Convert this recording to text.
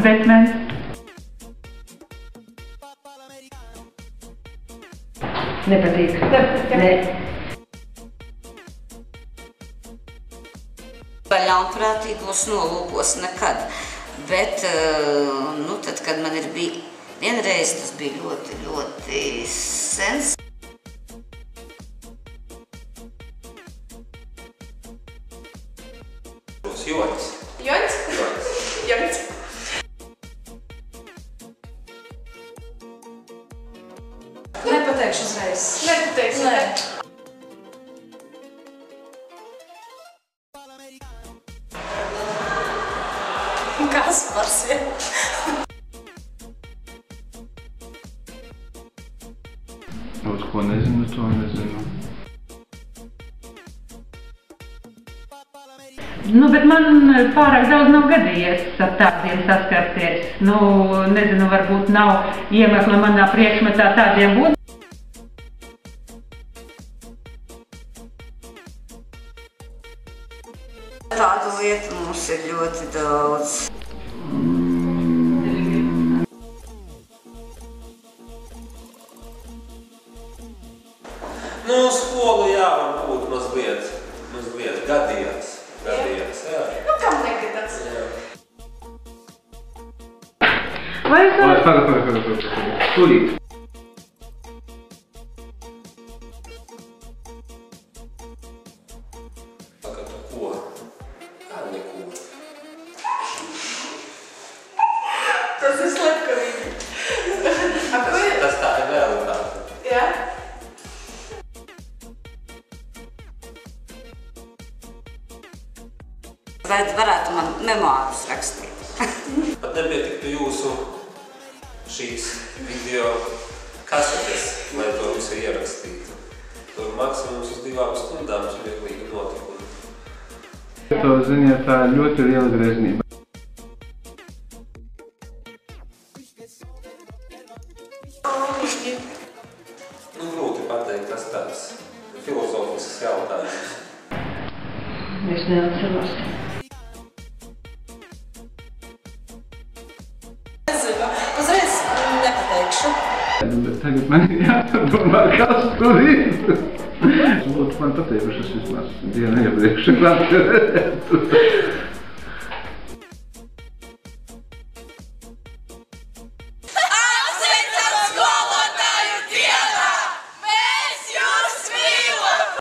bet mēs... Nepatīk. Nē. Ļaunprātīgos nolūkos nekad, bet, nu, tad, kad man ir bija vienreiz, tas bija ļoti, ļoti sens. Joņs. Joņs? Joņs. Nepateikšu uzreiz. Nepateikšu. Nē. Kaspars, ja? Uz ko nezinu, to nezinu. Nu, bet man pārāk daudz nav gadījies ar tādiem saskarties. Nu, nezinu, varbūt nav iemesla manā priekšmetā tādiem būt. Tādu lietu mums ir ļoti daudz. Nu, skolu jā, varbūt mazliet gadījās, jā. Nu, kam negadās? Jā. Vai es varu... Pagaid. Tūlīt. Pagad, ko? Kā neko? Tas ir slepkavīgi. A, ko ir? Tas tā ir realitāte. Jā? Vai varētu man memoārus rakstīt? Pat nepietiktu jūsu šīs video kasetes, lai to visu ierakstītu. Tur maksimums uz 2 stundām smieklīgi notikumi. To ziniet, tā ļoti liela greznība. Nu, grūti pateikt, tas tāds filozofisks jautājums. Es neatceros. Nezinu. Uzreiz nepateikšu. Bet tagad man ir jāpadomā, kas tur ir. Būtu man pateikušas vismaz dienu iepriekš.